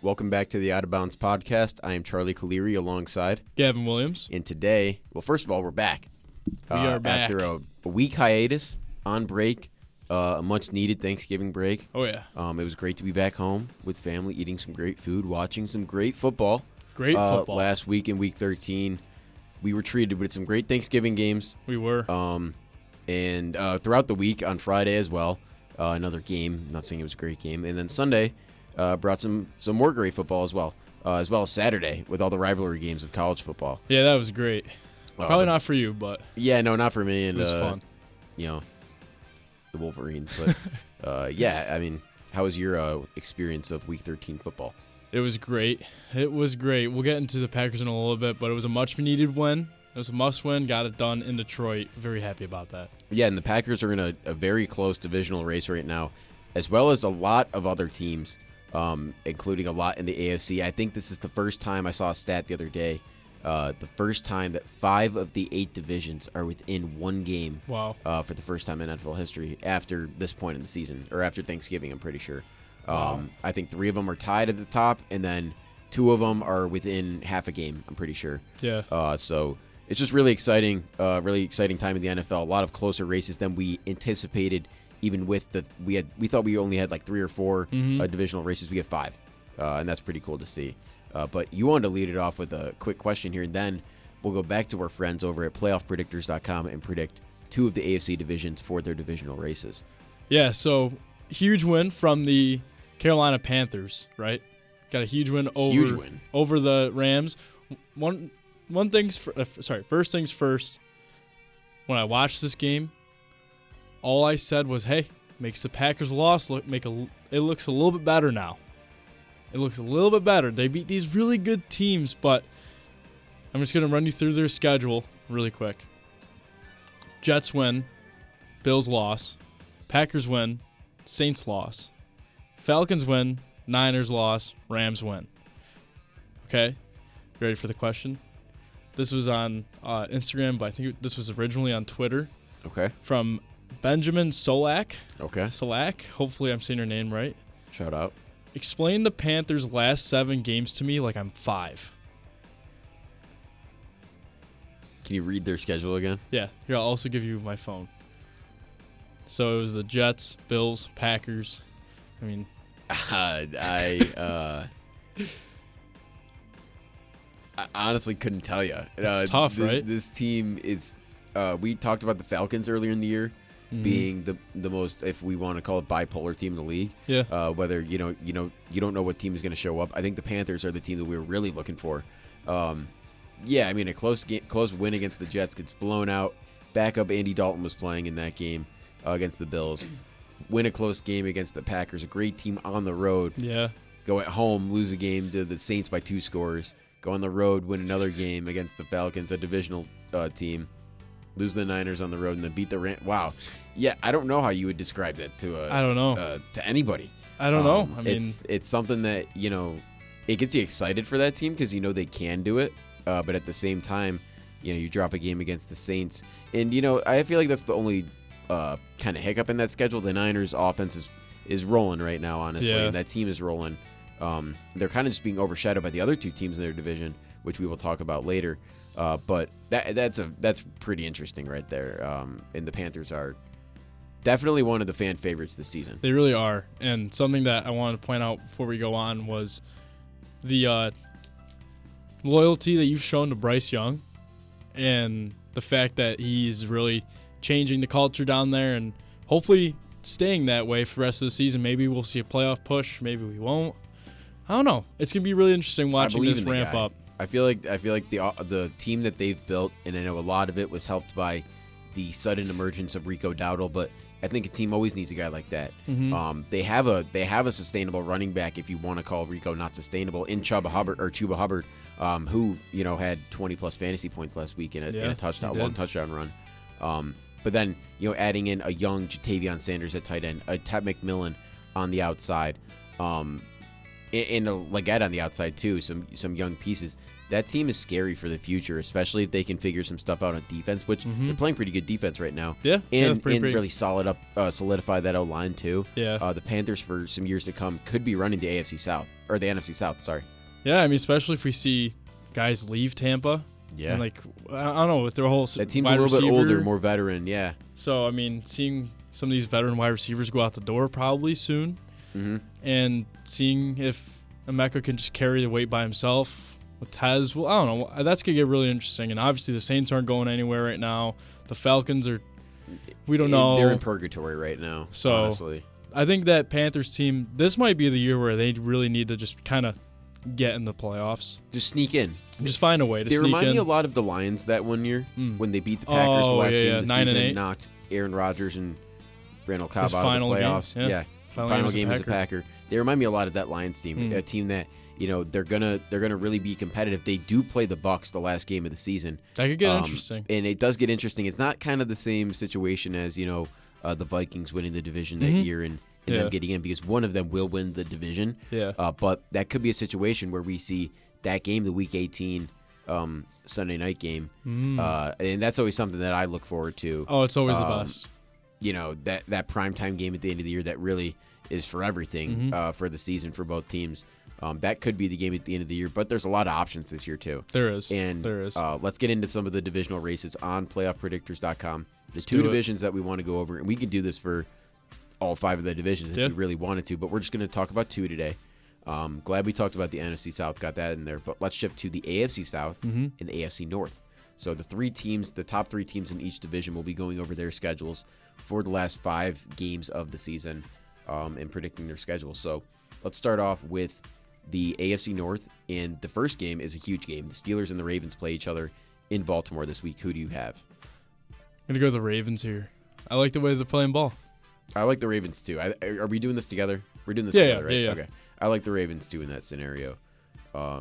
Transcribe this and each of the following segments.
Welcome back to the Out of Bounds podcast. I am Charlie Calieri alongside Gavin Williams. And today, well, first of all, we're back. We are back. After a week hiatus on break, a much-needed Thanksgiving break. Oh, yeah. It was great to be back home with family, eating some great food, watching some great football. Great football. Last week in Week 13, we were treated with some great Thanksgiving games. We were. And throughout the week on Friday as well, another game. Not saying it was a great game. And then Sunday brought some more great football as well as Saturday with all the rivalry games of college football. Yeah, that was great. Probably not for you, but yeah, no, not for me. And it was fun. You know, the Wolverines. But yeah, I mean, how was your experience of Week 13 football? It was great. We'll get into the Packers in a little bit, but it was a much-needed win. It was a must-win. Got it done in Detroit. Very happy about that. Yeah, and the Packers are in a very close divisional race right now, as well as a lot of other teams, including a lot in the AFC. I think this is the first time I saw a stat the other day. The first time that 5 of the 8 divisions are within one game. Wow. For the first time in NFL history after this point in the season, or after Thanksgiving, I'm pretty sure. Wow. I think 3 of them are tied at the top, and then 2 of them are within half a game, I'm pretty sure. Yeah. So it's just really exciting time in the NFL. A lot of closer races than we anticipated. Even with we thought we only had like 3 or 4 divisional races. We have 5, and that's pretty cool to see. But you wanted to lead it off with a quick question here, and then we'll go back to our friends over at playoffpredictors.com and predict 2 of the AFC divisions for their divisional races. Yeah, so huge win from the Carolina Panthers, right? Got a huge win over the Rams. First things first. When I watched this game, all I said was, "Hey, makes the Packers' loss it looks a little bit better now." It looks a little bit better. They beat these really good teams, but I'm just going to run you through their schedule really quick. Jets win, Bills loss, Packers win, Saints loss, Falcons win, Niners loss, Rams win. Okay, ready for the question? This was on Instagram, but I think this was originally on Twitter. Okay. From Benjamin Solak. Okay. Solak. Hopefully I'm saying her name right. Shout out. Explain the Panthers' last 7 games to me like I'm 5. Can you read their schedule again? Yeah. Here, I'll also give you my phone. So it was the Jets, Bills, Packers. I mean, I honestly couldn't tell you. It's tough, right? This team is. We talked about the Falcons earlier in the year being the most, if we want to call it, bipolar team in the league. Yeah. Whether you don't know what team is going to show up. I think the Panthers are the team that we were really looking for. Yeah, I mean a close win against the Jets gets blown out. Backup Andy Dalton was playing in that game against the Bills. Win a close game against the Packers, a great team on the road. Yeah. Go at home, lose a game to the Saints by 2 scores. Go on the road, win another game against the Falcons, a divisional team. Lose the Niners on the road, and then beat the Rams. Wow. Yeah, I don't know how you would describe that to I don't know. To anybody. I don't know. I mean, it's something that, it gets you excited for that team because they can do it. But at the same time, you drop a game against the Saints. And, I feel like that's the only kind of hiccup in that schedule. The Niners offense is rolling right now, honestly. Yeah. And that team is rolling. They're kind of just being overshadowed by the other 2 teams in their division, which we will talk about later. But that's pretty interesting right there. And the Panthers are definitely one of the fan favorites this season. They really are. And something that I wanted to point out before we go on was the loyalty that you've shown to Bryce Young and the fact that he's really changing the culture down there and hopefully staying that way for the rest of the season. Maybe we'll see a playoff push. Maybe we won't. I don't know. It's going to be really interesting watching this ramp up. I feel like the team that they've built, and I know a lot of it was helped by the sudden emergence of Rico Dowdle, but I think a team always needs a guy like that. They have a sustainable running back, if you want to call Rico not sustainable, in Chuba Hubbard, who had 20+ fantasy points last week in a long touchdown run. But then adding in a young Jatavion Sanders at tight end, a Ted McMillan on the outside. and a Leggett on the outside too. Some young pieces. That team is scary for the future, especially if they can figure some stuff out on defense, which they're playing pretty good defense right now. Yeah, and really solidify that O line too. Yeah, the Panthers for some years to come could be running the AFC South or the NFC South. Sorry. Yeah, I mean, especially if we see guys leave Tampa. Yeah, and I don't know, with their whole that team's a little bit older, more veteran. Yeah. So I mean, seeing some of these veteran wide receivers go out the door probably soon, and seeing if Emeka can just carry the weight by himself. With Tez, well, I don't know. That's going to get really interesting. And obviously the Saints aren't going anywhere right now. The Falcons are, we don't know. They're in purgatory right now, so, honestly. I think that Panthers team, this might be the year where they really need to just kind of get in the playoffs. Just sneak in. Just find a way to sneak in. They remind me a lot of the Lions that one year when they beat the Packers the last game of the season and knocked Aaron Rodgers and Randall Cobb out of the playoffs. Game. Yeah. Final game as a Packer. They remind me a lot of that Lions team, a team that they're gonna really be competitive. They do play the Bucs the last game of the season. That could get interesting, and it does get interesting. It's not kind of the same situation as the Vikings winning the division that year and them getting in, because one of them will win the division. Yeah. But that could be a situation where we see that game, the Week 18 Sunday night game, and that's always something that I look forward to. Oh, it's always the best. That primetime game at the end of the year that really is for everything for the season for both teams. That could be the game at the end of the year, but there's a lot of options this year too. There is. Let's get into some of the divisional races on playoffpredictors.com. The two divisions that we want to go over, and we can do this for all 5 of the divisions if we really wanted to, but we're just going to talk about 2 today. Glad we talked about the NFC South, got that in there, but let's shift to the AFC South and the AFC North. So the top 3 teams in each division will be going over their schedules for the last 5 games of the season and predicting their schedules. So let's start off with the AFC North, and the first game is a huge game. The Steelers and the Ravens play each other in Baltimore this week. Who do you have? I'm going to go with the Ravens here. I like the way they're playing ball. I like the Ravens too. Are we doing this together? We're doing this together, right? Yeah. Okay. I like the Ravens too in that scenario.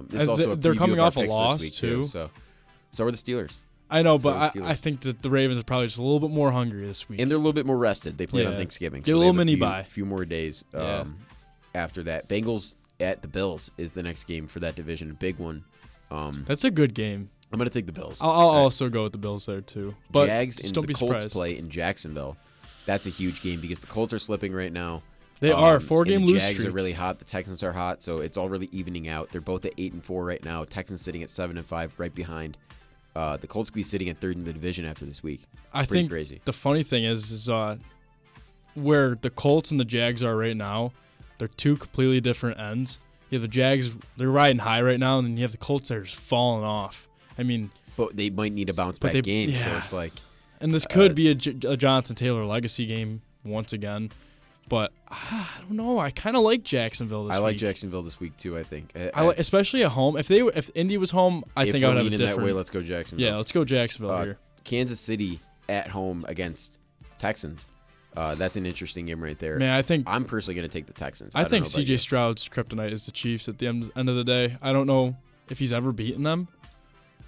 This is also they're coming off a loss too. So are the Steelers. I know, but I think that the Ravens are probably just a little bit more hungry this week. And they're a little bit more rested. They played on Thanksgiving. Get a little mini bye. A few more days after that. Bengals at the Bills is the next game for that division. A big one. That's a good game. I'm going to take the Bills. I'll also go with the Bills there too. But Jags and don't the be Colts surprised. play in Jacksonville. That's a huge game because the Colts are slipping right now. They are 4-game lose streak. The Jags are really hot. The Texans are hot, so it's all really evening out. They're both at 8-4 right now. Texans sitting at 7-5, right behind. The Colts could be sitting at 3rd in the division after this week. I think crazy. The funny thing is where the Colts and the Jags are right now. They're 2 completely different ends. You have the Jags; they're riding high right now, and then you have the Colts that are just falling off. I mean, but they might need a bounce back game. Yeah. So it's like, and this could be a Jonathan Taylor legacy game once again. But I don't know. I kind of like Jacksonville this week. I like Jacksonville this week too. I think, especially at home. If Indy was home, I think I would have a different. That way, let's go Jacksonville. Yeah, let's go Jacksonville here. Kansas City at home against Texans. That's an interesting game right there. Man, I'm personally going to take the Texans. I think C.J. Stroud's kryptonite is the Chiefs at the end of the day. I don't know if he's ever beaten them.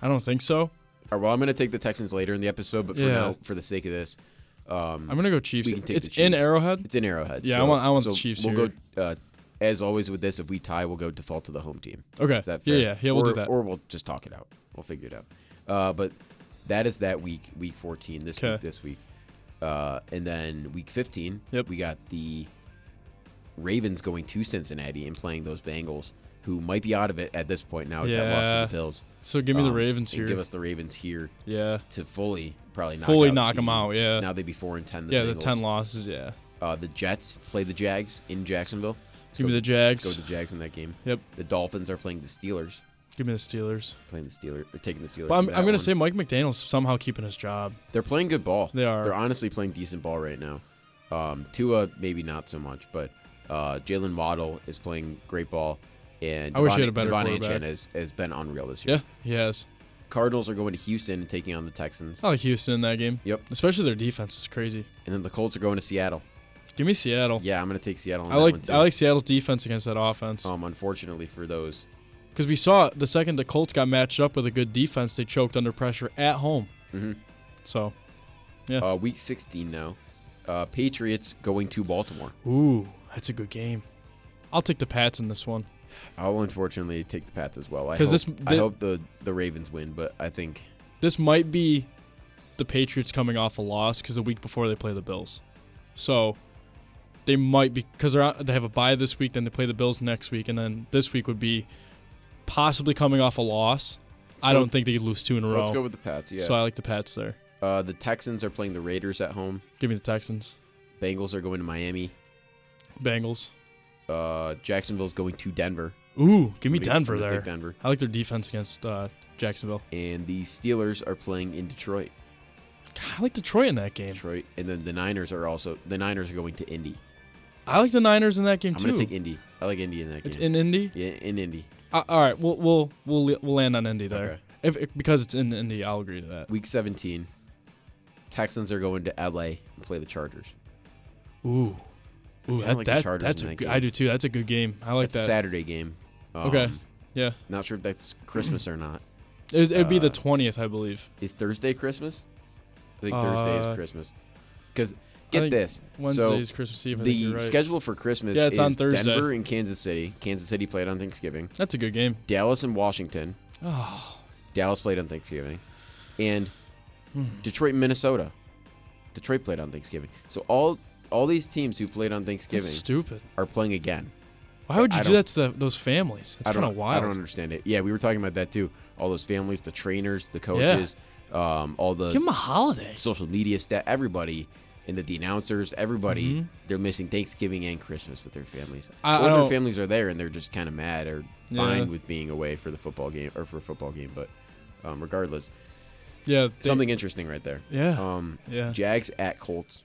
I don't think so. Well, I'm going to take the Texans later in the episode, but for now, for the sake of this, I'm going to go Chiefs. It's in Arrowhead? It's in Arrowhead. Yeah, I want the Chiefs we'll go, as always with this, if we tie, we'll go default to the home team. Okay. Is that fair? Yeah, we'll do that. Or we'll just talk it out. We'll figure it out. But that is that week 14, this week. And then week 15, we got the Ravens going to Cincinnati and playing those Bengals, who might be out of it at this point now. That lost to the Bills. So give me the Ravens here. Give us the Ravens here. Yeah. To fully knock them out. Yeah. Now they'd be 4-10. The 10 losses. Yeah. The Jets play the Jags in Jacksonville. Give me the Jags. Let's go with the Jags in that game. Yep. The Dolphins are playing the Steelers. Give me the Steelers. Taking the Steelers. But I'm going to say Mike McDaniel's somehow keeping his job. They're playing good ball. They are. They're honestly playing decent ball right now. Tua, maybe not so much, but Jalen Waddle is playing great ball. And I wish he had a better Devon quarterback. Achane has been unreal this year. Yeah, he has. Cardinals are going to Houston and taking on the Texans. I like Houston in that game. Yep. Especially their defense is crazy. And then the Colts are going to Seattle. Give me Seattle. Yeah, I'm going to take Seattle. I like Seattle defense against that offense. Unfortunately for those. Because we saw the second the Colts got matched up with a good defense, they choked under pressure at home. Mm-hmm. So, yeah. Week 16 now. Patriots going to Baltimore. Ooh, that's a good game. I'll take the Pats in this one. I'll unfortunately take the Pats as well. I 'Cause hope the Ravens win, but I think This might be the Patriots coming off a loss because the week before they play the Bills. So they might be, because they have a bye this week, then they play the Bills next week, and then this week would be possibly coming off a loss. I don't think they could lose 2 in a row. Let's go with the Pats, yeah. So I like the Pats there. The Texans are playing the Raiders at home. Give me the Texans. Bengals are going to Miami. Bengals. Jacksonville's going to Denver. Ooh, give me I'm Denver gonna there. take Denver. I like their defense against Jacksonville. And the Steelers are playing in Detroit. God, I like Detroit in that game. Detroit. And then the Niners are going to Indy. I like the Niners in that game too. I'm gonna take Indy. I like Indy in that game. It's in Indy. Yeah, in Indy. All right, we'll land on Indy there. Okay. Because it's in Indy, I'll agree to that. Week 17, Texans are going to LA and play the Chargers. Ooh, I like the Chargers that's in a that good, game. I do too. That's a good game. I like It's a that. Saturday game. Okay. Yeah. Not sure if that's Christmas or not. It'd be the 20th, I believe. Is Thursday Christmas? I think Thursday is Christmas. Because get this. Wednesday's Christmas Eve. I think The you're right. schedule for Christmas Yeah, it's is on Thursday. Denver and Kansas City. Kansas City played on Thanksgiving. That's a good game. Dallas and Washington. Oh. Dallas played on Thanksgiving. And Detroit and Minnesota. Detroit played on Thanksgiving. So all these teams who played on Thanksgiving That's stupid. are playing again. Why would you I do that to those families? It's kind of I wild. don't understand it. Yeah, we were talking about that too. All those families, the trainers, the coaches, all the Give them a holiday. social media everybody, and the announcers, everybody, Mhm. they're missing Thanksgiving and Christmas with their families. I Or their don't- families are there and they're just kind of mad or Yeah. fine with being away for the football game or for a football game. But regardless, Yeah. something interesting right there. Yeah. Yeah. Jags at Colts.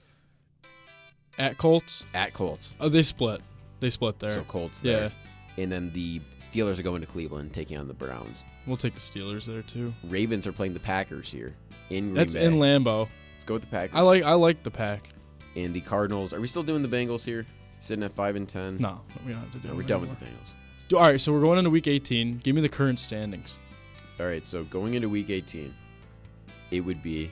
At Colts. At Colts. Oh, they split. They split there. So Colts Yeah. there. And then the Steelers are going to Cleveland, taking on the Browns. We'll take the Steelers there too. Ravens are playing the Packers here in Green That's Bay. in Lambeau. Let's go with the Packers. I like the Pack. And the Cardinals. Are we still doing the Bengals here? Sitting at 5-10. No, we don't have to do it. We're done with the Bengals. All right, so we're going into Week 18. Give me the current standings. All right, so going into Week 18, it would be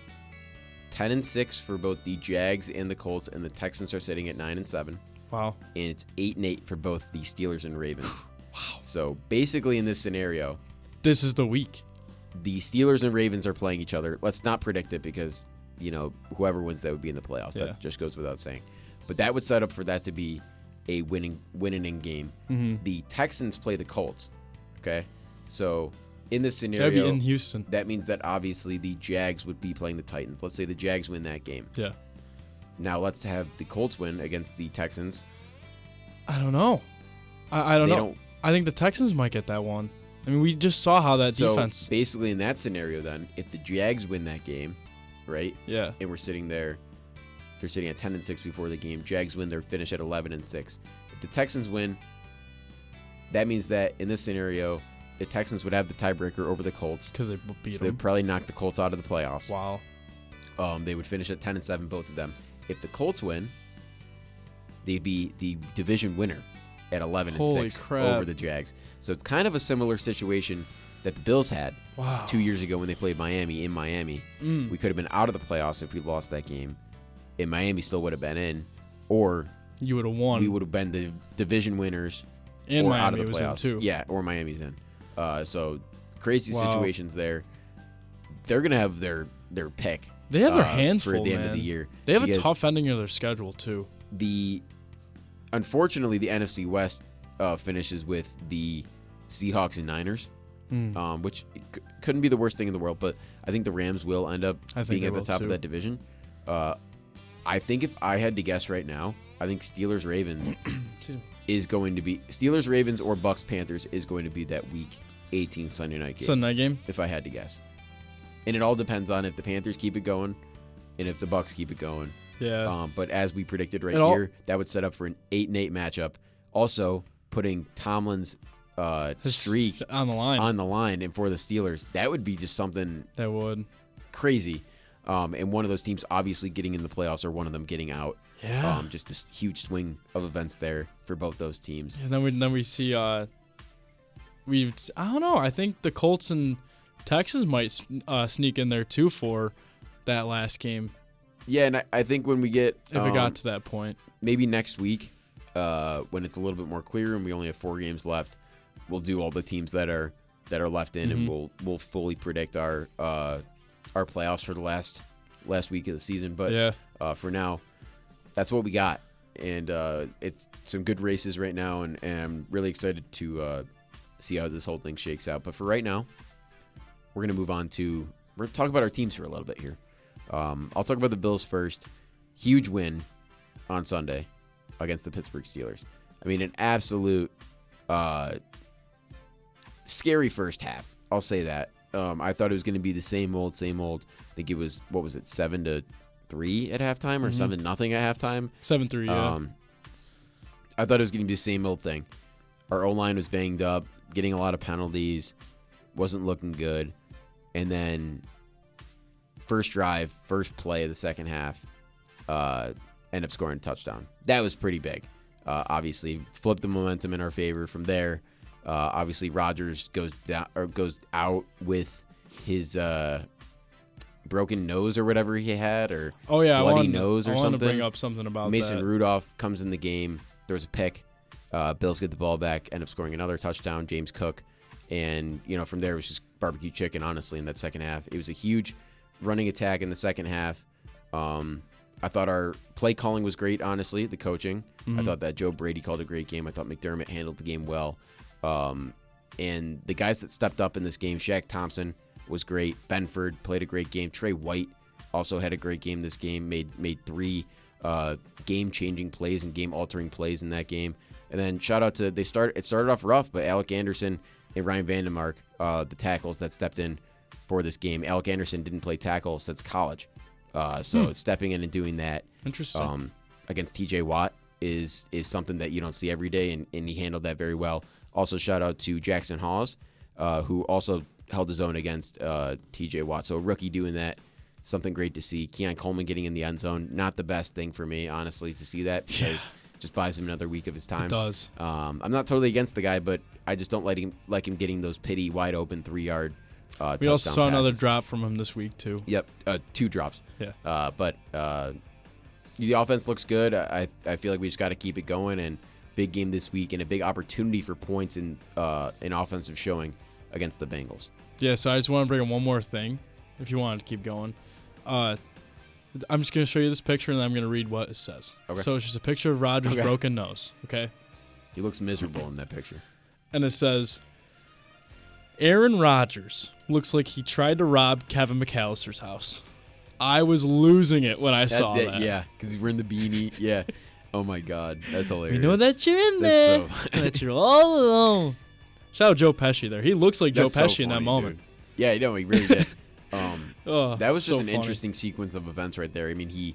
10-6 for both the Jags and the Colts, and the Texans are sitting at 9-7. Wow. And it's 8-8 for both the Steelers and Ravens. Wow. So basically, in this scenario, This is the week. the Steelers and Ravens are playing each other. Let's not predict it because, whoever wins that would be in the playoffs. Yeah. That just goes without saying. But that would set up for that to be a winning game. Mm-hmm. The Texans play the Colts. Okay? So in this That'd scenario, be in Houston. that means that obviously the Jags would be playing the Titans. Let's say the Jags win that game. Yeah. Now let's have the Colts win against the Texans. I don't know. I don't They know. I think the Texans might get that one. I mean, we just saw how that So defense. basically, in that scenario, then, if the Jags win that game, right? Yeah. And we're sitting there, they're sitting at 10-6 before the game. Jags win, they're finished at 11-6. If the Texans win, that means that in this scenario, the Texans would have the tiebreaker over the Colts. Because they beat So them. they'd probably knock the Colts out of the playoffs. Wow. They would finish at 10-7, both of them. If the Colts win, they'd be the division winner at 11-6 Holy crap. over the Jags. So it's kind of a similar situation that the Bills had Wow. 2 years ago when they played Miami in Miami. Mm. We could have been out of the playoffs if we lost that game, and Miami still would have been in, or You would have won. we would have been the division winners and or Miami out of the was in playoffs. too. Yeah, or Miami's in. So crazy Wow. situations there. They're gonna have their pick. They have their hands for full, the end man. of the year. They have a because tough ending of their schedule too. Unfortunately, the NFC West finishes with the Seahawks and Niners, which couldn't be the worst thing in the world. But I think the Rams will end up being at the top of that division. I think if I had to guess right now, I think Steelers Ravens is going to be Steelers Ravens or Bucks Panthers is going to be that Week 18 Sunday night game. Sunday night game. If I had to guess, and it all depends on if the Panthers keep it going, and if the Bucks keep it going. Yeah. But as we predicted here, that would set up for an 8-8 matchup. Also, putting Tomlin's streak on the line. And for the Steelers, that would be just something That would. crazy. And one of those teams obviously getting in the playoffs or one of them getting out. Yeah. Just this huge swing of events there for both those teams. And then we see I don't know. I think the Colts and Texas might sneak in there too for that last game Yeah, and I think when we get if it got to that point. maybe next week, when it's a little bit more clear and we only have 4 games left, we'll do all the teams that are left in, and we'll fully predict our playoffs for the last week of the season. But for now, that's what we got, and it's some good races right now, and I'm really excited to see how this whole thing shakes out. But for right now, we're gonna move on to talk about our teams for a little bit here. I'll talk about the Bills first. Huge win on Sunday against the Pittsburgh Steelers. I mean, an absolute scary first half. I'll say that. I thought it was going to be the same old. I think it was, 7-3 at halftime or 7-0 at halftime? 7-3, yeah. I thought it was going to be the same old thing. Our O-line was banged up, getting a lot of penalties, wasn't looking good. And then first drive, first play of the second half, end up scoring a touchdown. That was pretty big. Obviously, flipped the momentum in our favor from there. Obviously, Rodgers goes out with his broken nose or whatever he had, or bloody nose or something. I wanted to bring up something about Mason Rudolph comes in the game, throws a pick. Bills get the ball back, end up scoring another touchdown. James Cook, and from there it was just barbecue chicken. Honestly, in that second half, it was a huge running attack in the second half. I thought our play calling was great. Honestly, the coaching. I thought that Joe Brady called a great game. I thought McDermott handled the game well. And the guys that stepped up in this game, Shaq Thompson was great. Benford played a great game. Trey White also had a great game this game. Made 3 game-changing plays and game-altering plays in that game. And then shout out to it started off rough, but Alec Anderson and Ryan Vandenmark, the tackles that stepped in for this game. Alec Anderson didn't play tackle since college, so stepping in and doing that against TJ Watt is something that you don't see every day, and he handled that very well. Also, shout out to Jackson Hawes, who also held his own against TJ Watt. So a rookie doing that, something great to see. Keon Coleman getting in the end zone, not the best thing for me, honestly, to see that, because it just buys him another week of his time. It does. I'm not totally against the guy, but I just don't like him getting those pity wide open 3-yard we also saw passes. Another drop from him this week too. Yep, 2 drops. Yeah. But the offense looks good. I feel like we just got to keep it going, and big game this week and a big opportunity for points in offensive showing against the Bengals. Yeah, so I just want to bring up one more thing if you wanted to keep going. I'm just going to show you this picture, and then I'm going to read what it says. Okay. So it's just a picture of Rodgers' broken nose, okay? He looks miserable in that picture. And it says, Aaron Rodgers looks like he tried to rob Kevin McAllister's house. I was losing it when I saw that. Yeah, because we're in the beanie. Yeah. Oh, my God. That's hilarious. We know that you're in there. That you're all alone. Shout out Joe Pesci there. He looks like Joe Pesci in that moment. Dude. Yeah, he really did. That was just an funny. Interesting sequence of events right there. I mean, he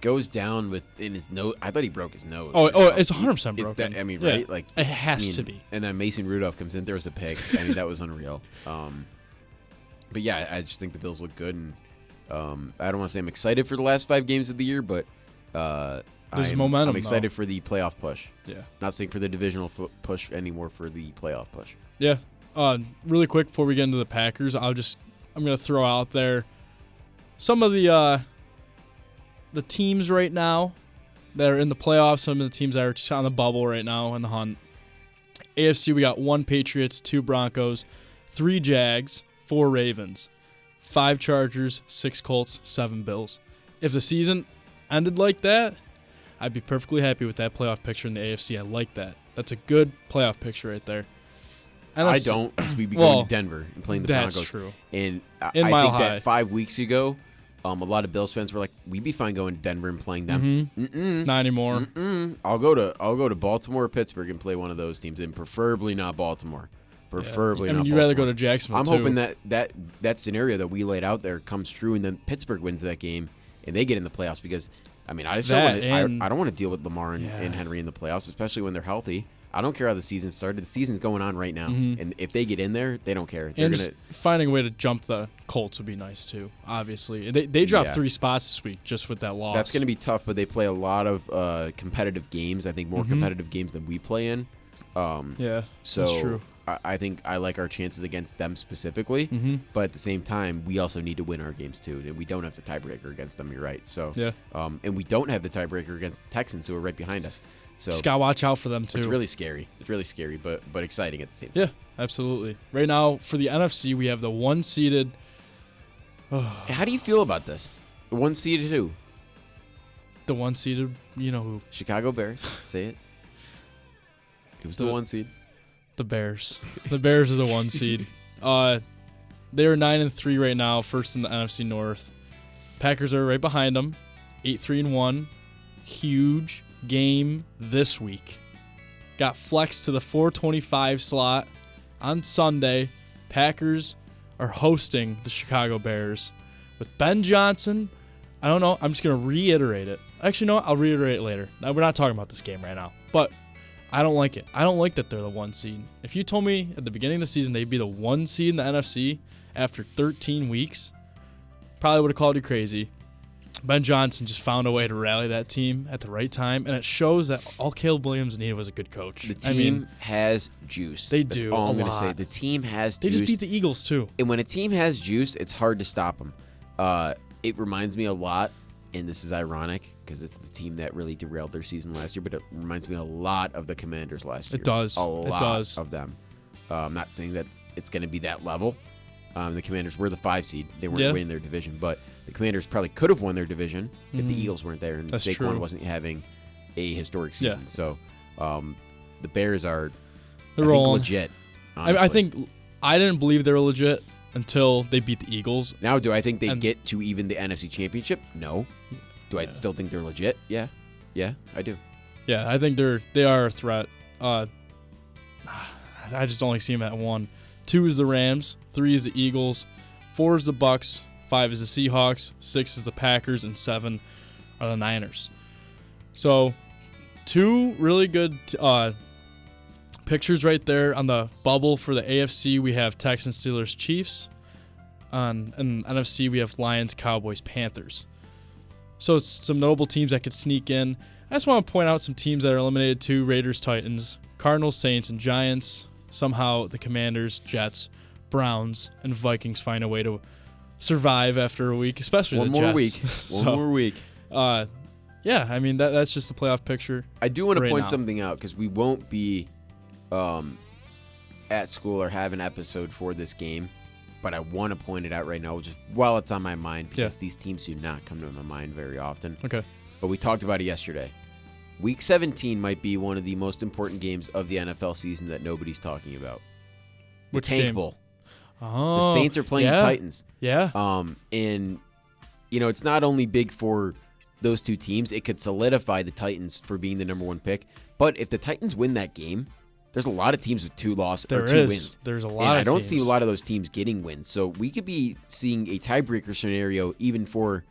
goes down in his nose. I thought he broke his nose. Oh, it's 100% broken. Right? Like it has to be. And then Mason Rudolph comes in, throws a pick. I mean, that was unreal. But yeah, I just think the Bills look good, and I don't want to say I'm excited for the last 5 games of the year, but there's momentum. I'm excited for the playoff push. Yeah. Not saying for the divisional push anymore, for the playoff push. Yeah. Really quick before we get into the Packers, I'm going to throw out there some of the teams right now that are in the playoffs, some of the teams that are just on the bubble right now in the hunt. AFC, we got 1 Patriots, 2 Broncos, 3 Jags, 4 Ravens, 5 Chargers, 6 Colts, 7 Bills. If the season ended like that, I'd be perfectly happy with that playoff picture in the AFC. I like that. That's a good playoff picture right there. I don't, because we'd be going to Denver and playing the Broncos. That's true. And I think that 5 weeks ago, a lot of Bills fans were like, "We'd be fine going to Denver and playing them." Not anymore. I'll go to Baltimore or Pittsburgh and play one of those teams, and preferably not Baltimore. Preferably not. You'd rather go to Jacksonville. I'm hoping that scenario that we laid out there comes true, and then Pittsburgh wins that game and they get in the playoffs, because I mean, I don't want to deal with Lamar and Henry in the playoffs, especially when they're healthy. I don't care how the season started. The season's going on right now, and if they get in there, they don't care. They're just finding a way to jump the Colts would be nice too. Obviously, they dropped 3 spots this week just with that loss. That's going to be tough, but they play a lot of competitive games. I think more competitive games than we play in. So that's true. I think I like our chances against them specifically, but at the same time, we also need to win our games too, and we don't have the tiebreaker against them. You're right. So and we don't have the tiebreaker against the Texans, who are right behind us. So just got to watch out for them, too. It's really scary. It's really scary, but exciting at the same time. Yeah, absolutely. Right now, for the NFC, we have the one-seeded. How do you feel about this? The one-seeded who? The one-seeded, you know who? Chicago Bears. Say it. It was the one seed. The Bears. The Bears are the one seed. They're 9-3 right now, first in the NFC North. Packers are right behind them, 8-3-1. Huge game this week. Got flexed to the 4:25 slot on Sunday. Packers are hosting the Chicago Bears with Ben Johnson. I don't know. I'm just going to reiterate it. Actually, no, I'll reiterate it later. Now, we're not talking about this game right now, but I don't like it. I don't like that they're the one seed. If you told me at the beginning of the season they'd be the one seed in the NFC after 13 weeks, probably would have called you crazy. Ben Johnson just found a way to rally that team at the right time, and it shows that all Caleb Williams needed was a good coach. The team has juice. They That's do. all I'm going to say. The team has They juice. just beat the Eagles, too. And when a team has juice, it's hard to stop them. It reminds me a lot, and this is ironic because it's the team that really derailed their season last year, but it reminds me a lot of the Commanders last year. It does. A lot it does. of them. I'm not saying that it's going to be that level. The Commanders were the 5 seed. They weren't winning their division, but the Commanders probably could have won their division if the Eagles weren't there and That's Saquon true. wasn't having a historic season. Yeah. So the Bears are They're I think, rolling. legit. I think I didn't believe they were legit until they beat the Eagles. Now, do I think they get to even the NFC Championship? No. Do I Yeah. still think they're legit? Yeah. Yeah, I do. Yeah, I think they are a threat. I just only see them at 1. 2 is the Rams, 3 is the Eagles, 4 is the Bucks, 5 is the Seahawks, 6 is the Packers, and 7 are the Niners. So 2 really good pictures right there on the bubble for the AFC. We have Texans, Steelers, Chiefs. And NFC we have Lions, Cowboys, Panthers. So it's some notable teams that could sneak in. I just want to point out some teams that are eliminated too: Raiders, Titans, Cardinals, Saints, and Giants. Somehow the Commanders, Jets, Browns, and Vikings find a way to survive after a week, especially One the more Jets. week. One more week. Yeah, I mean that's just the playoff picture. I do want to right point now. something out because we won't be at school or have an episode for this game, but I want to point it out right now just while it's on my mind because these teams do not come to my mind very often. Okay. But we talked about it yesterday. Week 17 might be one of the most important games of the NFL season that nobody's talking about. The Which Tank game? Bowl. Oh, The Saints are playing the Titans. Yeah. And it's not only big for those two teams, it could solidify the Titans for being the number 1 pick. But if the Titans win that game, there's a lot of teams with 2 losses or 2 wins. There's a lot and of I don't teams. see a lot of those teams getting wins. So we could be seeing a tiebreaker scenario even for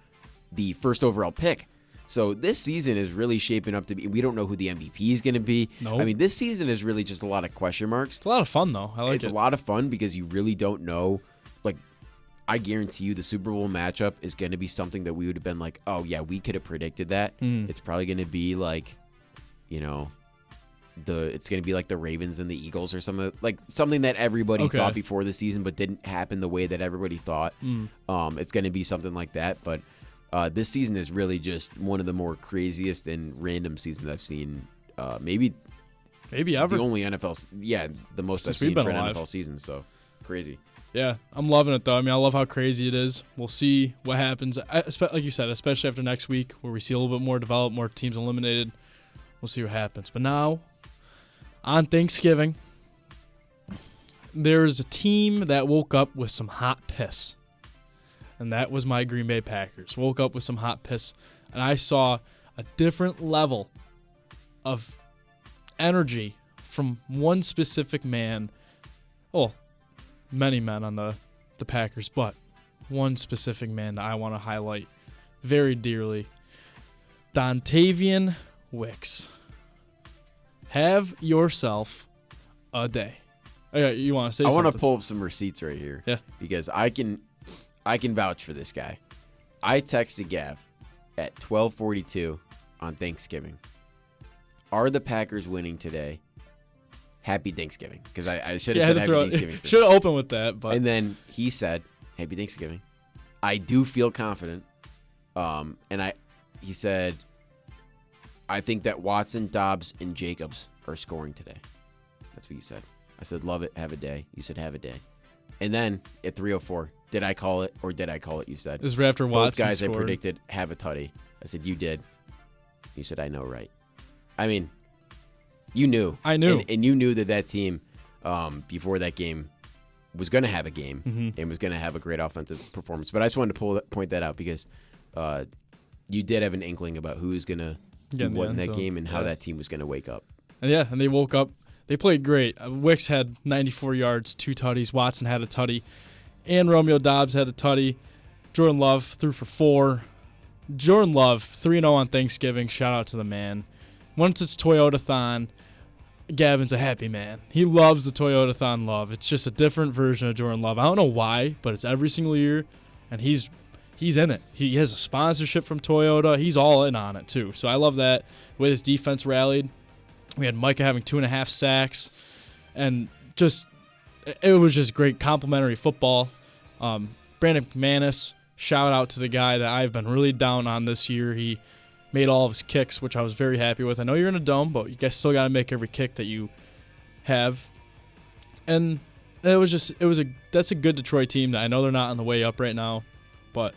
the first overall pick. So this season is really shaping up to be. We don't know who the MVP is going to be. Nope. I mean, this season is really just a lot of question marks. It's a lot of fun though. I like It's it. a lot of fun because you really don't know. Like, I guarantee you the Super Bowl matchup is going to be something that we would have been like, oh, yeah, we could have predicted that. It's probably going to be like, it's going to be like the Ravens and the Eagles or something. Like something that everybody thought before the season but didn't happen the way that everybody thought. It's going to be something like that. But this season is really just one of the more craziest and random seasons I've seen. Maybe ever. the only NFL, the most Since I've seen we've been for an alive. NFL season. So crazy. Yeah, I'm loving it though. I mean, I love how crazy it is. We'll see what happens. Like you said, especially after next week, where we see a little bit more developed, more teams eliminated. We'll see what happens. But now, on Thanksgiving, there's a team that woke up with some hot piss, and that was my Green Bay Packers. Woke up with some hot piss, and I saw a different level of energy from one specific man. Oh, many men on the Packers, but one specific man that I want to highlight very dearly. Dontavian Wicks. Have yourself a day. You want to say I something? want to pull up some receipts right here. Yeah. Because I can vouch for this guy. I texted Gav at 12:42 on Thanksgiving. Are the Packers winning today? Happy Thanksgiving. Because I should have said Happy Thanksgiving. first. Should have opened with that, but And then he said, Happy Thanksgiving. I do feel confident. He said, I think that Watson, Dobbs, and Jacobs are scoring today. That's what you said. I said, love it, have a day. You said, have a day. And then at 3:04, did I call it or did I call it? You said. It was right after Watson Both guys scored. I predicted have a tutty. I said, you did. You said, I know, right? I mean, you knew. I knew. And you knew that team before that game was going to have a game and was going to have a great offensive performance. But I just wanted to point that out because you did have an inkling about who was going to do what in that game and how that team was going to wake up. And they woke up. They played great. Wicks had 94 yards, 2 tutties. Watson had a tutty. And Romeo Dobbs had a tutty. Jordan Love threw for 4. Jordan Love, 3-0 on Thanksgiving. Shout out to the man. Once it's Toyota-thon, Gavin's a happy man. He loves the Toyota-thon love. It's just a different version of Jordan Love. I don't know why, but it's every single year, and he's in it. He has a sponsorship from Toyota. He's all in on it, too. So I love that. The way this defense rallied. We had Micah having 2.5 sacks, and it was just great complimentary football. Brandon McManus, shout out to the guy that I've been really down on this year. He made all of his kicks, which I was very happy with. I know you're in a dome, but you guys still got to make every kick that you have. And that's a good Detroit team. That I know they're not on the way up right now, but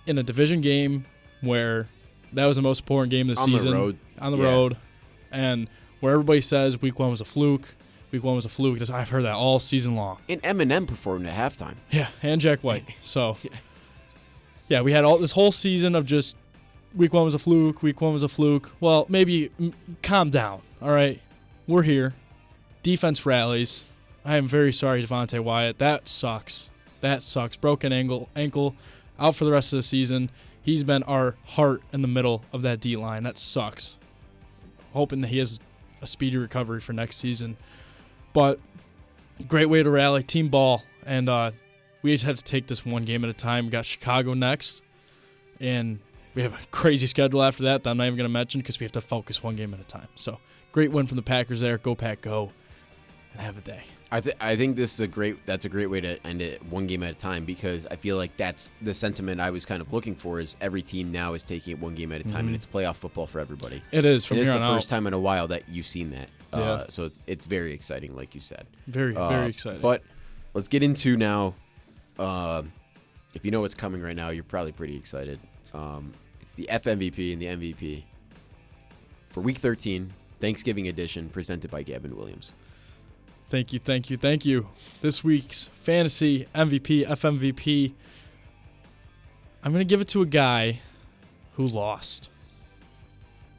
in a division game where that was the most important game of the season on the road. And where everybody says week 1 was a fluke, I've heard that all season long. And Eminem performed at halftime. Yeah, and Jack White. So, yeah, we had all this whole season of just week 1 was a fluke. Well, maybe calm down, all right? We're here. Defense rallies. I am very sorry, Devontae Wyatt. That sucks. Broken ankle, out for the rest of the season. He's been our heart in the middle of that D-line. That sucks. Hoping that he has a speedy recovery for next season. But great way to rally, team ball. And we just have to take this one game at a time. We got Chicago next. And we have a crazy schedule after that I'm not even going to mention because we have to focus one game at a time. So great win from the Packers there. Go Pack, go. And have a day. I think that's a great way to end it one game at a time because I feel like that's the sentiment I was kind of looking for is every team now is taking it one game at a time and it's playoff football for everybody. It is from here on out. It's the first time in a while that you've seen that. So it's very exciting, like you said. Very exciting. But let's get into now. If you know what's coming right now, you're probably pretty excited. It's the FMVP and the MVP for Week 13, Thanksgiving edition, presented by Gavin Williams. Thank you. This week's fantasy MVP, FMVP, I'm going to give it to a guy who lost.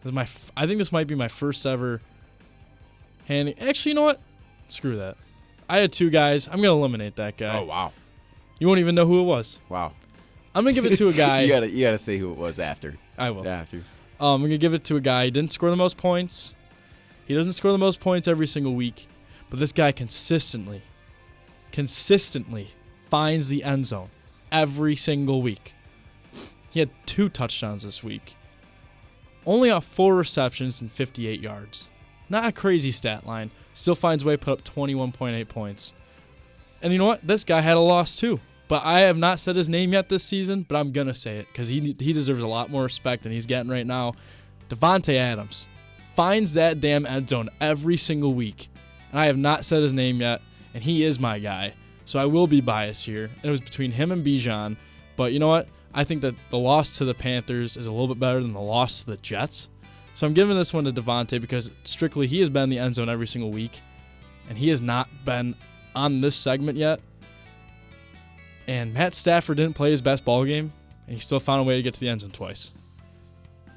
I think this might be my first ever handing. Actually, you know what? Screw that. I had 2 guys. I'm going to eliminate that guy. Oh, wow. You won't even know who it was. Wow. I'm going to give it to a guy. you gotta say who it was after. I will. After. I'm going to give it to a guy. He didn't score the most points. He doesn't score the most points every single week. But this guy consistently finds the end zone every single week. He had 2 touchdowns this week. Only off 4 receptions and 58 yards. Not a crazy stat line. Still finds a way to put up 21.8 points. And you know what? This guy had a loss too. But I have not said his name yet this season, but I'm going to say it because he deserves a lot more respect than he's getting right now. Davante Adams finds that damn end zone every single week. And I have not said his name yet, and he is my guy. So I will be biased here. And it was between him and Bijan. But you know what? I think that the loss to the Panthers is a little bit better than the loss to the Jets. So I'm giving this one to Davante because strictly he has been in the end zone every single week. And he has not been on this segment yet. And Matt Stafford didn't play his best ball game, and he still found a way to get to the end zone twice.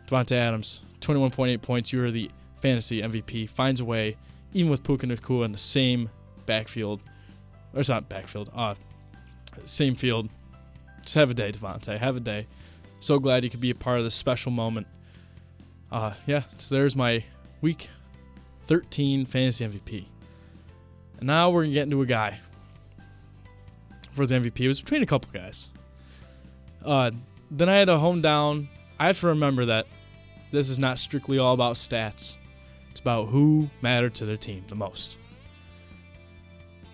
Davante Adams, 21.8 points. You are the fantasy MVP. Finds a way. Even with Puka Nacua in the same backfield, or it's not backfield, same field. Just have a day, Devontae. Have a day. So glad you could be a part of this special moment. So there's my Week 13 fantasy MVP. And now we're going to get into a guy for the MVP. It was between a couple guys. Then I had to hone down. I have to remember that this is not strictly all about stats. It's about who mattered to their team the most.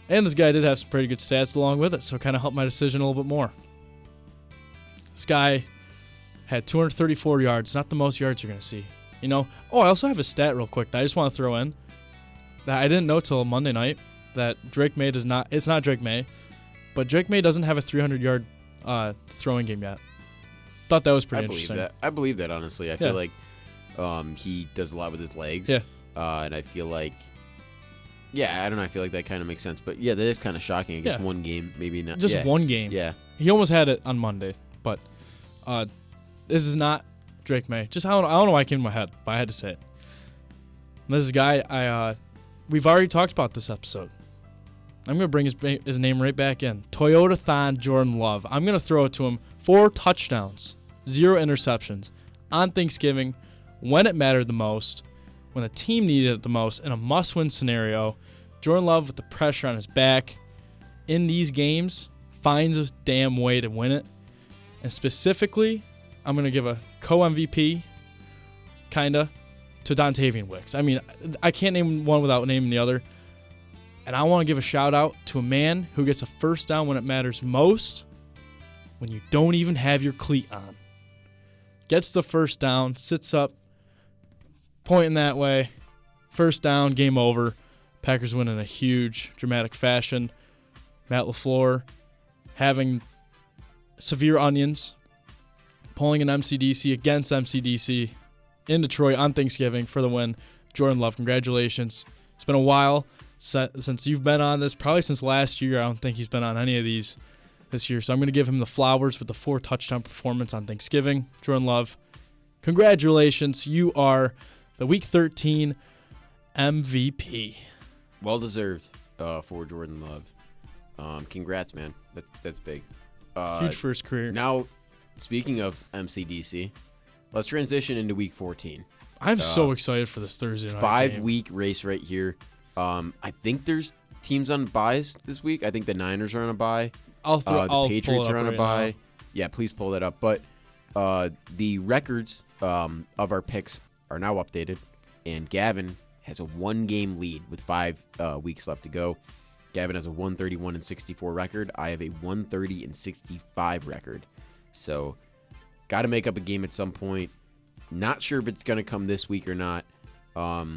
And this guy did have some pretty good stats along with it, so it kind of helped my decision a little bit more. This guy had 234 yards, not the most yards you're going to see, You know. Oh, I also have a stat real quick that I just want to throw in that I didn't know till Monday night that Drake May does not. It's not Drake May, but Drake May doesn't have a 300-yard throwing game yet. Thought that was pretty interesting. I believe that honestly. I feel like he does a lot with his legs. Yeah. And I feel like, I don't know. I feel like that kind of makes sense. But yeah, that is kind of shocking. I guess one game, maybe not. Just one game. Yeah. He almost had it on Monday, but this is not Drake May. Just I don't know why it came to my head, but I had to say it. And this is a guy we've already talked about this episode. I'm gonna bring his name right back in. Toyota-thon Jordan Love. I'm gonna throw it to him. 4 touchdowns, 0 interceptions on Thanksgiving when it mattered the most, when the team needed it the most, in a must-win scenario. Jordan Love, with the pressure on his back in these games, finds a damn way to win it. And specifically, I'm going to give a co-MVP, kinda, to Dontavian Wicks. I mean, I can't name one without naming the other. And I want to give a shout-out to a man who gets a first down when it matters most, when you don't even have your cleat on. Gets the first down, sits up, pointing that way. First down, game over. Packers win in a huge, dramatic fashion. Matt LaFleur having severe onions, pulling an MCDC against MCDC in Detroit on Thanksgiving for the win. Jordan Love, congratulations. It's been a while since you've been on this, probably since last year. I don't think he's been on any of these this year. So I'm going to give him the flowers with the 4 touchdown performance on Thanksgiving. Jordan Love, congratulations. You are the Week 13 MVP. Well deserved for Jordan Love. Congrats, man. That's big. Huge for his career. Now, speaking of MCDC, let's transition into Week 14. I'm so excited for this Thursday night 5-week race right here. I think there's teams on buys this week. I think the Niners are on a buy. The Patriots are on a bye. Yeah, please pull that up. But the records of our picks are now updated, and Gavin has a 1-game lead with 5 weeks left to go. Gavin has a 131-64 record. I have a 130-65 record. So, got to make up a game at some point. Not sure if it's going to come this week or not. A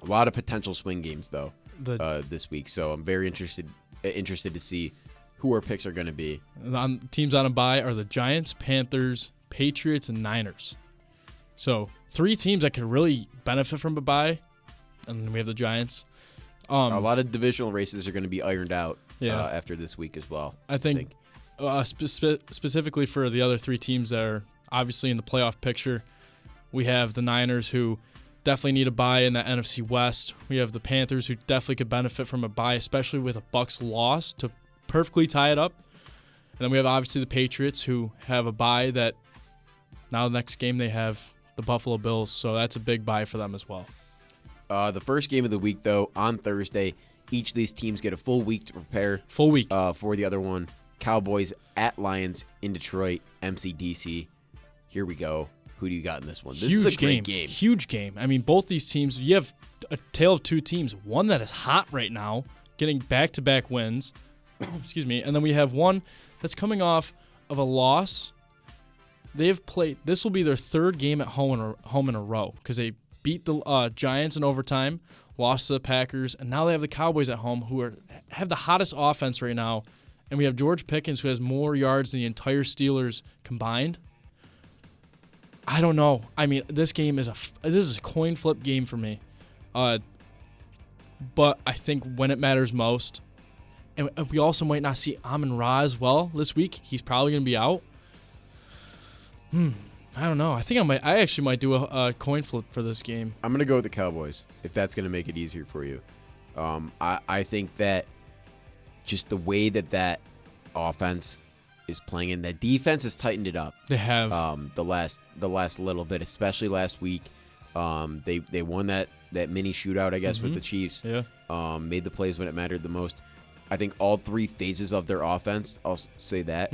lot of potential swing games though this week. So I'm very interested to see who our picks are going to be. Teams on a bye are the Giants, Panthers, Patriots, and Niners. So 3 teams that could really benefit from a bye, and then we have the Giants. A lot of divisional races are going to be ironed out after this week as well. I think. Specifically for the other 3 teams that are obviously in the playoff picture, we have the Niners, who definitely need a bye in the NFC West. We have the Panthers, who definitely could benefit from a bye, especially with a Bucs loss to perfectly tie it up. And then we have obviously the Patriots, who have a bye that now the next game they have the Buffalo Bills, so that's a big bye for them as well. The first game of the week, though, on Thursday, each of these teams get a full week to prepare. Full week. For the other one. Cowboys at Lions in Detroit, MCDC. Here we go. Who do you got in this one? This is a great game. Huge game. I mean, both these teams, you have a tale of 2 teams. One that is hot right now, getting back-to-back wins. Excuse me. And then we have one that's coming off of a loss. They've played. This will be their 3rd game at home in a row because they beat the Giants in overtime, lost to the Packers, and now they have the Cowboys at home, who have the hottest offense right now. And we have George Pickens, who has more yards than the entire Steelers combined. I don't know. I mean, this is a coin flip game for me. But I think when it matters most, and we also might not see Amon-Ra as well this week. He's probably going to be out. I don't know. I think I actually might do a coin flip for this game. I'm going to go with the Cowboys, if that's going to make it easier for you. I think that just the way that offense is playing, and that defense has tightened it up. They have the last little bit, especially last week. They won that mini shootout, I guess, with the Chiefs. Yeah. Made the plays when it mattered the most. I think all 3 phases of their offense, I'll say that,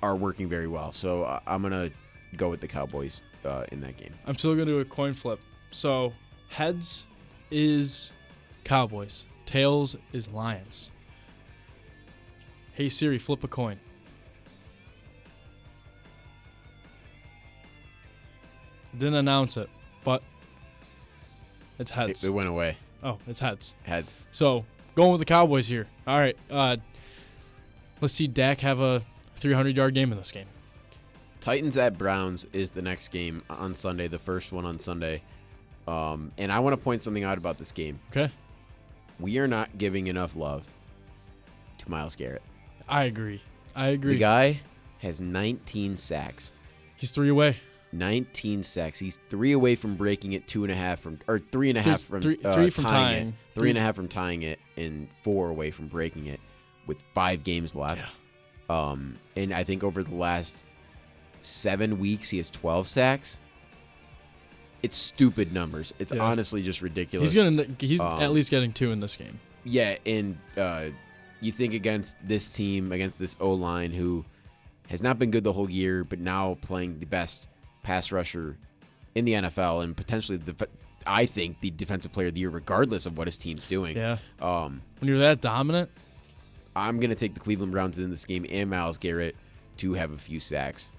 are working very well. So I'm gonna go with the Cowboys in that game. I'm still gonna do a coin flip. So heads is Cowboys, tails is Lions. Hey Siri, flip a coin. Didn't announce it, but it's heads. It went away. Oh, it's heads. Heads. So, going with the Cowboys here. All right. Let's see Dak have a 300-yard game in this game. Titans at Browns is the next game on Sunday, the first one on Sunday. And I want to point something out about this game. Okay. We are not giving enough love to Myles Garrett. I agree. The guy has 19 sacks. He's 3 away. 19 sacks. He's 3 away from breaking it, 2.5 from, or 3.5 from three from tying it, 3.5 from tying it, and 4 away from breaking it, with 5 games left. Yeah. And I think over the last 7 weeks, he has 12 sacks. It's stupid numbers. It's honestly just ridiculous. He's at least getting 2 in this game. Yeah, and you think against this team, against this O-line, who has not been good the whole year, but now playing the best pass rusher in the NFL, and potentially I think the defensive player of the year, regardless of what his team's doing. Yeah. When you're that dominant, I'm gonna take the Cleveland Browns in this game and Myles Garrett to have a few sacks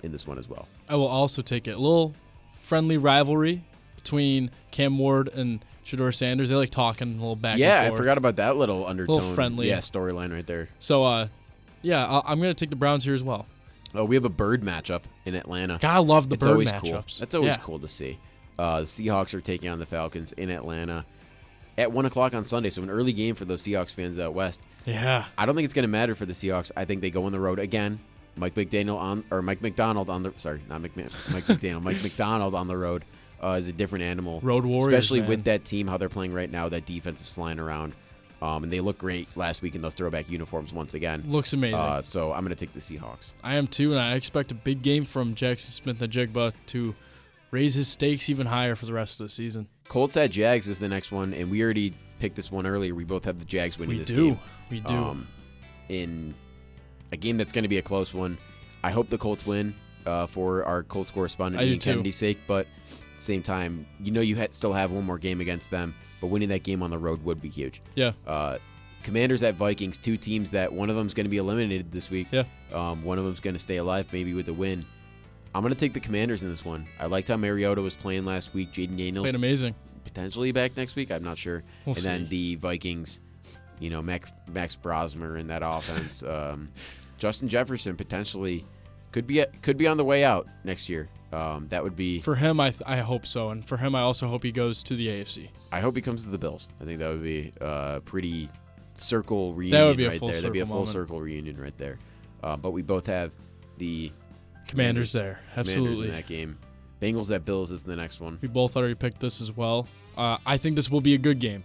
in this one as well. I will also take it. A little friendly rivalry between Cam Ward and Shedeur Sanders. They like talking a little back and forth. I forgot about that little undertone. Little friendly. Yeah, storyline right there. So, I'm going to take the Browns here as well. Oh, we have a bird matchup in Atlanta. God, I love the bird matchups. Cool. That's always cool to see. The Seahawks are taking on the Falcons in Atlanta at 1 o'clock on Sunday, so an early game for those Seahawks fans out west. Yeah. I don't think it's going to matter for the Seahawks. I think they go on the road again. Mike McDonald on the road is a different animal. Road Warriors, especially man. with that team, how they're playing right now. That defense is flying around, and they look great last week in those throwback uniforms once again. Looks amazing. So I'm going to take the Seahawks. I am too, and I expect a big game from Jackson Smith-Njigba to raise his stakes even higher for the rest of the season. Colts at Jags is the next one, and we already picked this one earlier. We both have the Jags winning this game. We do. In a game that's going to be a close one. I hope the Colts win for our Colts correspondent Ian Kennedy's sake, but at the same time, you still have one more game against them, but winning that game on the road would be huge. Yeah. Commanders at Vikings, 2 teams that one of them's going to be eliminated this week. Yeah. One of them's going to stay alive, maybe with a win. I'm going to take the Commanders in this one. I liked how Mariota was playing last week. Jaden Daniels played amazing. Potentially back next week. I'm not sure. We'll see. Then the Vikings, Max Brosmer in that offense. Justin Jefferson potentially could be on the way out next year. That would be for him. I hope so, and for him, I also hope he goes to the AFC. I hope he comes to the Bills. I think that would be a pretty circle reunion right there. That'd be a full circle reunion right there. But we both have the Commanders there. Absolutely. Commanders in that game. Bengals at Bills is the next one. We both already picked this as well. I think this will be a good game.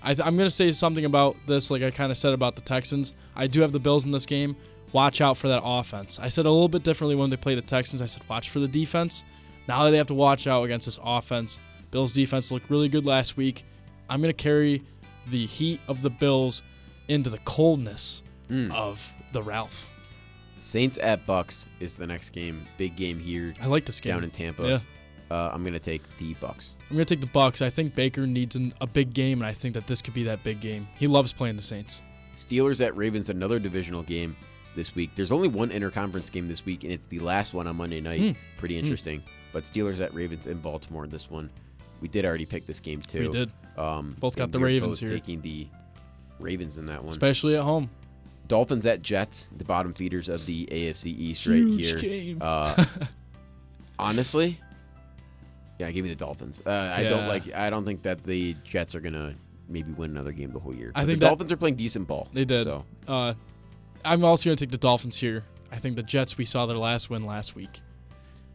I'm going to say something about this like I kind of said about the Texans. I do have the Bills in this game. Watch out for that offense. I said a little bit differently when they played the Texans. I said watch for the defense. Now that they have to watch out against this offense. Bills defense looked really good last week. I'm going to carry the heat of the Bills into the coldness of the Ralph. Saints at Bucks is the next game. Big game here. I like this game. Down in Tampa. Yeah. I'm going to take the Bucks. I'm going to take the Bucks. I think Baker needs a big game, and I think that this could be that big game. He loves playing the Saints. Steelers at Ravens, another divisional game this week. There's only one interconference game this week, and it's the last one on Monday night. Pretty interesting. But Steelers at Ravens in Baltimore, this one. We did already pick this game, too. We did. Both got the Ravens here. Taking the Ravens in that one. Especially at home. Dolphins at Jets, the bottom feeders of the AFC East Huge right here. Game. Honestly, yeah, give me the Dolphins. I don't think that the Jets are gonna maybe win another game the whole year. But I think the Dolphins are playing decent ball. They did. So. I'm also gonna take the Dolphins here. I think the Jets, we saw their last win last week.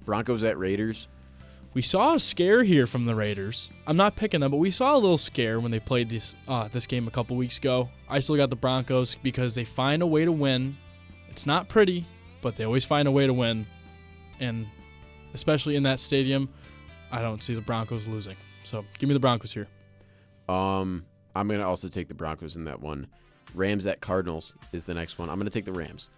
Broncos at Raiders. We saw a scare here from the Raiders. I'm not picking them, but we saw a little scare when they played this game a couple weeks ago. I still got the Broncos because they find a way to win. It's not pretty, but they always find a way to win. And especially in that stadium, I don't see the Broncos losing. So give me the Broncos here. I'm going to also take the Broncos in that one. Rams at Cardinals is the next one. I'm going to take the Rams.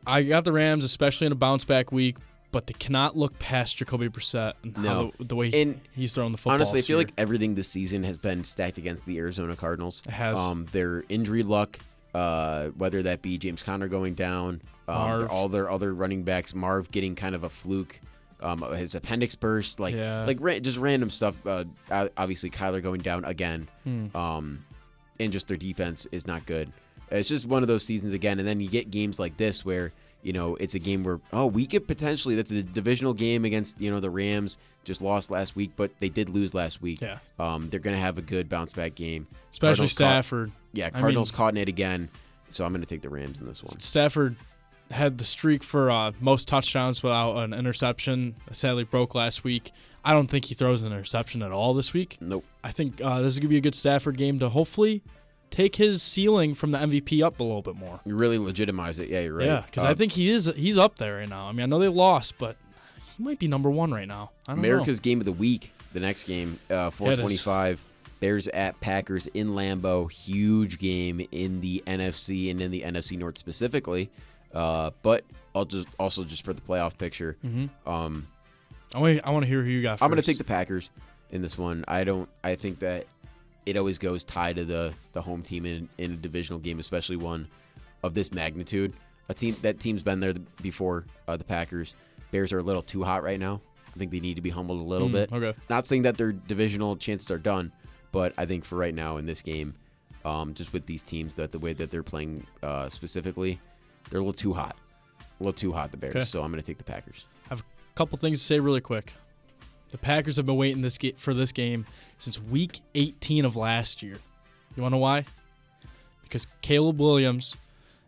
I got the Rams, especially in a bounce-back week, but they cannot look past Jacoby Brissett and the way he's throwing the football. Honestly, I feel like everything this season has been stacked against the Arizona Cardinals. It has. Their injury luck, whether that be James Conner going down, all their other running backs, Marv getting kind of a fluke his appendix burst, just random stuff. Obviously, Kyler going down again, and just their defense is not good. It's just one of those seasons again, and then you get games like this where it's a game where we could potentially, that's a divisional game against the Rams, just lost last week, but they did lose last week. Yeah, they're gonna have a good bounce back game, especially Stafford. Cardinals caught in it again, so I'm gonna take the Rams in this one. Stafford had the streak for most touchdowns without an interception. Sadly broke last week. I don't think he throws an interception at all this week. Nope. I think this is going to be a good Stafford game to hopefully take his ceiling from the MVP up a little bit more. You really legitimize it. Yeah, you're right. Yeah, because I think he's up there right now. I mean, I know they lost, but he might be number one right now. I don't know. America's game of the week, the next game, 425. Bears at Packers in Lambeau. Huge game in the NFC and in the NFC North specifically. But I'll just for the playoff picture. Mm-hmm. I want to hear who you got first. I'm going to take the Packers in this one. I think that it always goes tie to the home team in a divisional game, especially one of this magnitude. That team's been there before, the Packers. Bears are a little too hot right now. I think they need to be humbled a little bit. Okay. Not saying that their divisional chances are done, but I think for right now in this game, just with these teams, that the way that they're playing specifically, they're a little too hot. The Bears. Okay. So I'm going to take the Packers. I have a couple things to say really quick. The Packers have been waiting for this game since week 18 of last year. You want to know why? Because Caleb Williams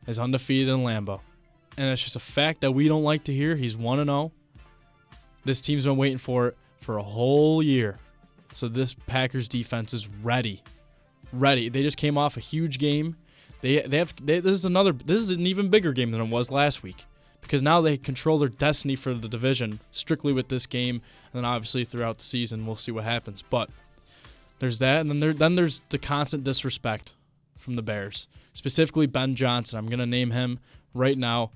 is undefeated in Lambeau. And it's just a fact that we don't like to hear. He's 1-0. This team's been waiting for it for a whole year. So this Packers defense is ready. They just came off a huge game. This is an even bigger game than it was last week, because now they control their destiny for the division strictly with this game, and then obviously throughout the season we'll see what happens. But there's that, and then there's the constant disrespect from the Bears, specifically Ben Johnson. I'm gonna name him right now.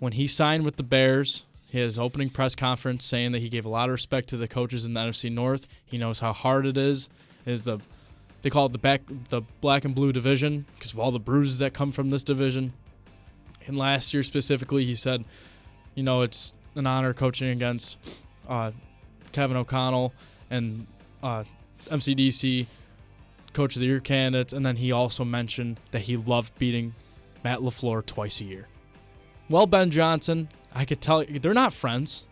When he signed with the Bears, his opening press conference saying that he gave a lot of respect to the coaches in the NFC North. He knows how hard it is. They call it the black and blue division because of all the bruises that come from this division. And last year specifically, he said, it's an honor coaching against Kevin O'Connell and MCDC Coach of the Year candidates. And then he also mentioned that he loved beating Matt LaFleur twice a year. Well, Ben Johnson, I could tell you, they're not friends.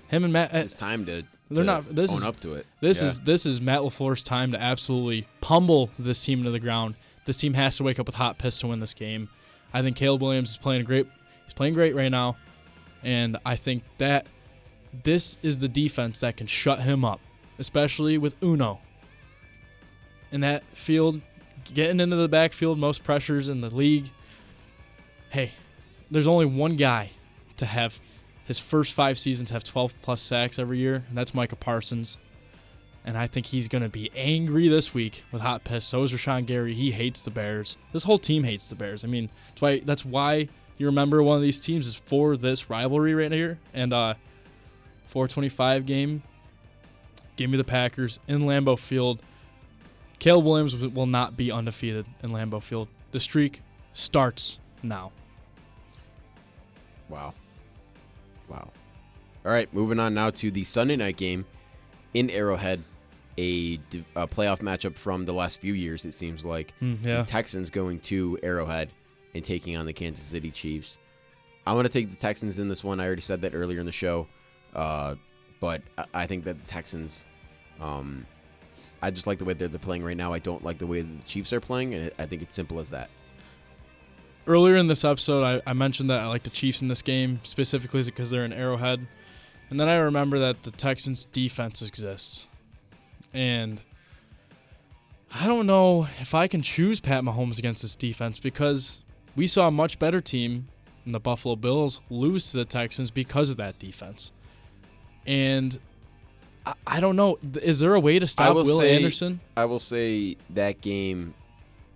Him and Matt. It's time to own up to it. This is Matt LaFleur's time to absolutely pummel this team into the ground. This team has to wake up with hot piss to win this game. I think Caleb Williams is playing great. He's playing great right now, and I think that this is the defense that can shut him up, especially with Uno in that field, getting into the backfield, most pressures in the league. Hey, there's only one guy to have his first 5 seasons have 12-plus sacks every year, and that's Micah Parsons. And I think he's going to be angry this week with hot piss. So is Rashawn Gary. He hates the Bears. This whole team hates the Bears. I mean, that's why you remember one of these teams is for this rivalry right here. And 425 game, give me the Packers in Lambeau Field. Caleb Williams will not be undefeated in Lambeau Field. The streak starts now. Wow. All right, moving on now to the Sunday night game in Arrowhead, a playoff matchup from the last few years, it seems like. Yeah. The Texans going to Arrowhead and taking on the Kansas City Chiefs. I want to take the Texans in this one. I already said that earlier in the show, but I think that the Texans, I just like the way they're playing right now. I don't like the way the Chiefs are playing, and I think it's simple as that. Earlier in this episode, I mentioned that I like the Chiefs in this game, specifically because they're in Arrowhead. And then I remember that the Texans' defense exists. And I don't know if I can choose Pat Mahomes against this defense, because we saw a much better team in the Buffalo Bills lose to the Texans because of that defense. And I don't know. Is there a way to stop Will Anderson? I will say that game,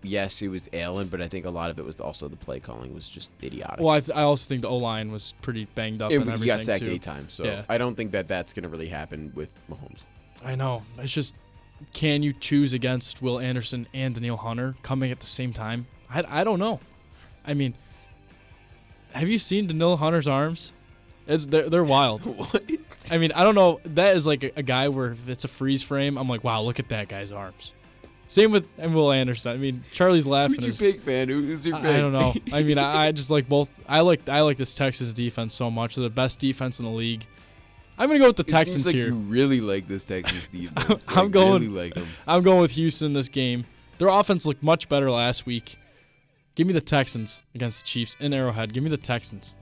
yes, it was Allen, but I think a lot of it was also the play calling was just idiotic. Well, I also think the O-line was pretty banged up and everything, he got sacked too. 8 times, so yeah. I don't think that that's going to really happen with Mahomes. I know. It's just, can you choose against Will Anderson and Danielle Hunter coming at the same time? I don't know. I mean, have you seen Danielle Hunter's arms? They're wild. What? I mean, I don't know. That is like a guy where if it's a freeze frame, I'm like, wow, look at that guy's arms. Same with Will Anderson. I mean, Charlie's laughing. Who's your pick, man? Who's your pick? I don't know. I mean, I just like both. I like this Texas defense so much. They're the best defense in the league. I'm gonna go with the Texans seems like here. You really like this Texans defense. I'm going. Really like them. I'm going with Houston in this game. Their offense looked much better last week. Give me the Texans against the Chiefs in Arrowhead. Give me the Texans.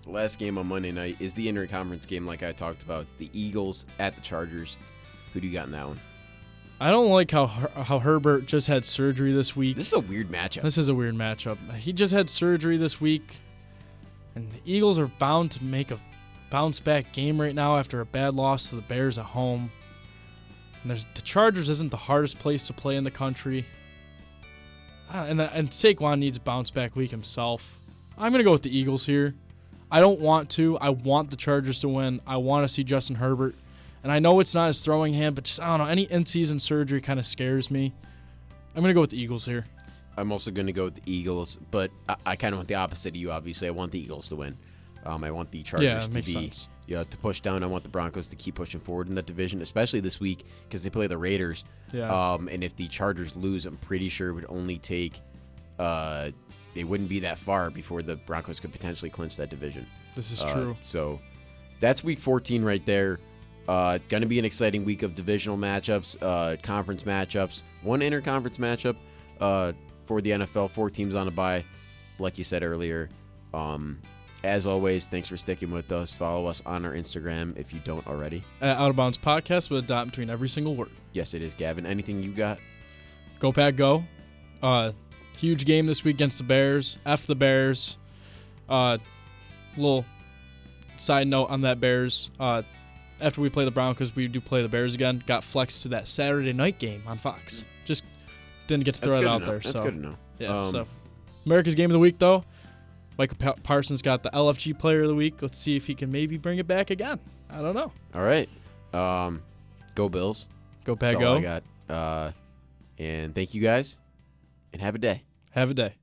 The last game on Monday night is the interconference game, like I talked about. It's the Eagles at the Chargers. Who do you got in that one? I don't like how Herbert just had surgery this week. This is a weird matchup. This is a weird matchup. He just had surgery this week, and the Eagles are bound to make a bounce-back game right now after a bad loss to the Bears at home. And the Chargers isn't the hardest place to play in the country. And Saquon needs a bounce-back week himself. I'm going to go with the Eagles here. I don't want to. I want the Chargers to win. I want to see Justin Herbert. And I know it's not his throwing hand, but just, I don't know, any in-season surgery kind of scares me. I'm going to go with the Eagles here. I'm also going to go with the Eagles, but I kind of want the opposite of you, obviously. I want the Eagles to win. I want the Chargers to push down. I want the Broncos to keep pushing forward in that division, especially this week because they play the Raiders. Yeah. And if the Chargers lose, I'm pretty sure it would only take it wouldn't be that far before the Broncos could potentially clinch that division. This is true. So that's week 14 right there. Going to be an exciting week of divisional matchups, conference matchups, one interconference matchup for the NFL, 4 teams on a bye, like you said earlier. As always, thanks for sticking with us. Follow us on our Instagram if you don't already. Out of Bounds Podcast with a dot between every single word. Yes, it is. Gavin, anything you got? Go Pack Go. Huge game this week against the Bears. F the Bears. Little side note on that Bears. After we play the Broncos, we do play the Bears again. Got flexed to that Saturday night game on Fox. Just didn't get to throw it out there. That's good to know. Yeah, so America's Game of the Week, though. Michael Parsons got the LFG Player of the Week. Let's see if he can maybe bring it back again. I don't know. All right. Go Bills. Go Pack That's Go. all I got. And thank you guys, and have a day. Have a day.